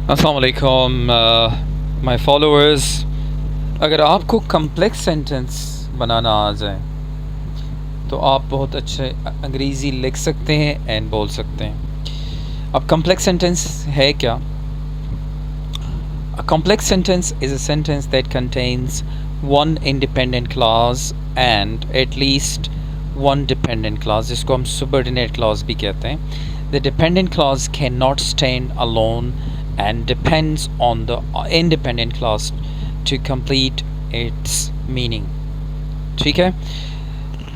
अस्सलाम वालेकुम my followers. अगर आपको कम्प्लेक्स सेंटेंस बनाना आ जाए तो आप बहुत अच्छे अंग्रेज़ी लिख सकते हैं एंड बोल सकते हैं। अब कम्प्लेक्स सेंटेंस है क्या? A complex sentence is a sentence that contains one independent clause and at least one dependent clause, जिसको हम subordinate clause भी कहते हैं. The dependent clause cannot stand alone and depends on the independent clause to complete its meaning. ठीक है,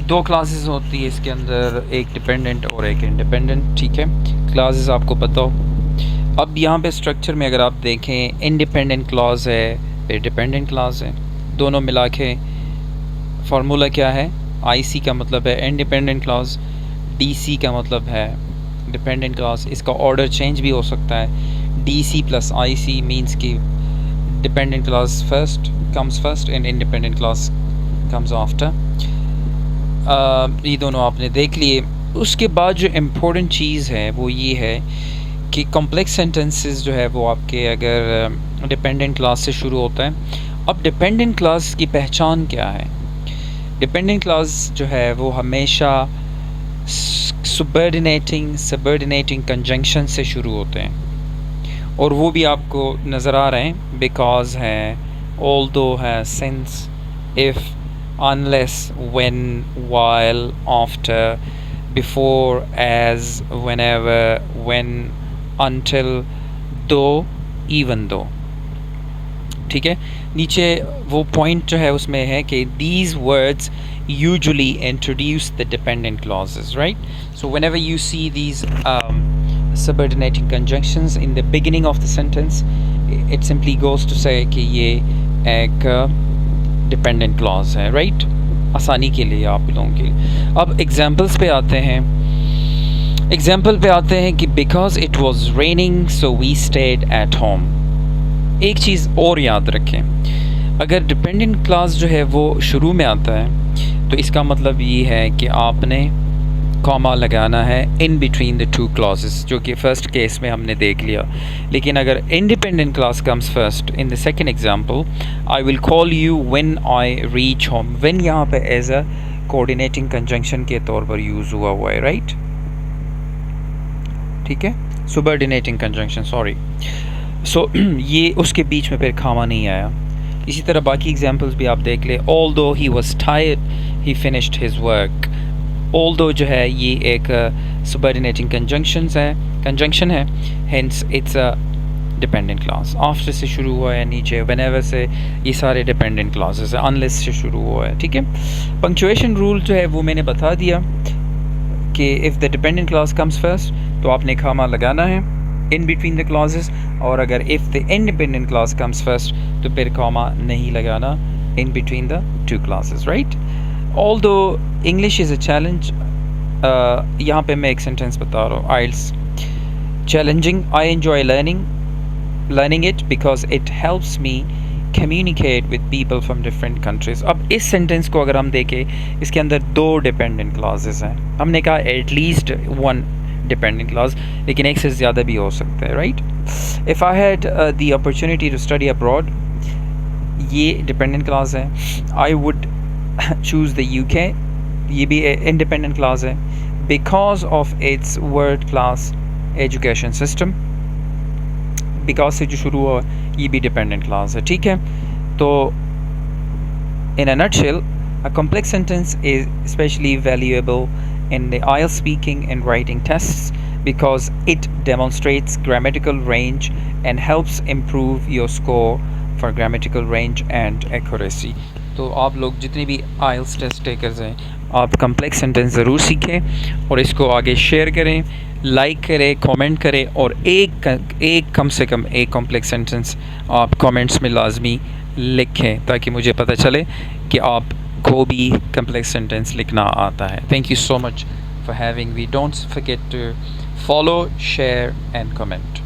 दो classes होती है इसके अंदर, एक डिपेंडेंट और एक इंडिपेंडेंट. ठीक है, क्लासेस आपको पता हो. अब यहाँ पे स्ट्रक्चर में अगर आप देखें, इंडिपेंडेंट क्लॉज है फिर डिपेंडेंट क्लॉज है, दोनों मिला के फार्मूला क्या है? आईसी का मतलब है इंडिपेंडेंट क्लॉज, डीसी का मतलब है डिपेंडेंट क्लॉज. इसका ऑर्डर चेंज भी हो सकता है. डीसी प्लस आईसी मींस कि dependent clause first comes first and independent clause comes after. ये दोनों आपने देख लिए. उसके बाद जो इम्पोर्टेंट चीज़ है वो ये है कि कॉम्प्लेक्स सेंटेंसेस जो है वो आपके अगर डिपेंडेंट क्लास से शुरू होता है. अब डिपेंडेंट क्लास की पहचान क्या है? डिपेंडेंट क्लास जो है वो हमेशा सबऑर्डिनेटिंग कंजंक्शन से शुरू होते हैं और वो भी आपको नज़र आ रहे हैं. बिकॉज है, ऑल्दो है, since, if, unless, when, while, after, before, as, whenever, when, until, though, even though. ठीक है, नीचे वो पॉइंट जो है उसमें है कि these words usually introduce the dependent clauses, right? So whenever you see these subordinating conjunctions in the beginning of the sentence, it simply goes to say कि ये एक डिपेंडेंट क्लॉज है, राइट? आसानी के लिए आप लोगों के लिए. अब एग्जांपल्स पे आते हैं. एग्जांपल पे आते हैं कि because it was raining so we stayed at home. एक चीज़ और याद रखें, अगर डिपेंडेंट क्लॉज जो है वो शुरू में आता है तो इसका मतलब ये है कि आपने कॉमा लगाना है इन बिटवीन द टू क्लॉजेस, जो कि फ़र्स्ट केस में हमने देख लिया. लेकिन अगर independent clause comes first in the second example, I will call you when I reach home. When यहाँ पे एज अ कोऑर्डिनेटिंग कंजंक्शन के तौर पर यूज़ हुआ है, राइट? ठीक है, सबऑर्डिनेटिंग कंजंक्शन, सॉरी. सो ये उसके बीच में फिर कॉमा नहीं आया. इसी तरह बाकी एग्जांपल्स भी आप देख ले. Although he was tired he finished his work. Although जो है ये एक सबऑर्डिनेटिंग कंजंक्शन है, hence it's a dependent clause. After से शुरू हुआ है, नीचे व्हेनेवर से, ये सारे डिपेंडेंट क्लॉजेस है. अनलेस से शुरू हुआ है. ठीक है, पंक्चुएशन रूल जो है वो मैंने बता दिया कि if the dependent clause comes first तो आपने कॉमा लगाना है इन बिटवीन द क्लॉजेस, और अगर if the independent clause comes first तो फिर कॉमा नहीं लगाना in between the two clauses, right? Although English is a challenge. यहाँ पे मैं एक सेंटेंस बता रहा हूँ. It's challenging, I enjoy learning it because it helps me communicate with people from different countries. अब इस सेंटेंस को अगर हम देखें, इसके अंदर दो डिपेंडेंट क्लॉजेस हैं. हमने कहा एटलीस्ट वन डिपेंडेंट क्लॉज, लेकिन एक से ज़्यादा भी हो सकता है, right? If I had the opportunity to study abroad, ये डिपेंडेंट क्लॉज है. I would choose the UK, ये भी independent clause है, because of its world class education system. because से जो शुरू हुआ ये भी dependent clause है. ठीक है, तो in a nutshell, a complex sentence is especially valuable in the IELTS speaking and writing tests because it demonstrates grammatical range and helps improve your score for grammatical range and accuracy. तो आप लोग जितने भी आइल्स test takers हैं, आप complex sentence ज़रूर सीखें और इसको आगे शेयर करें, लाइक करें, कमेंट करें, और एक कम से कम एक कॉम्प्लेक्स सेंटेंस आप कमेंट्स में लाजमी लिखें ताकि मुझे पता चले कि आपको भी कम्प्लेक्स सेंटेंस लिखना आता है. Thank you so much for having me. Don't forget to follow, share and comment.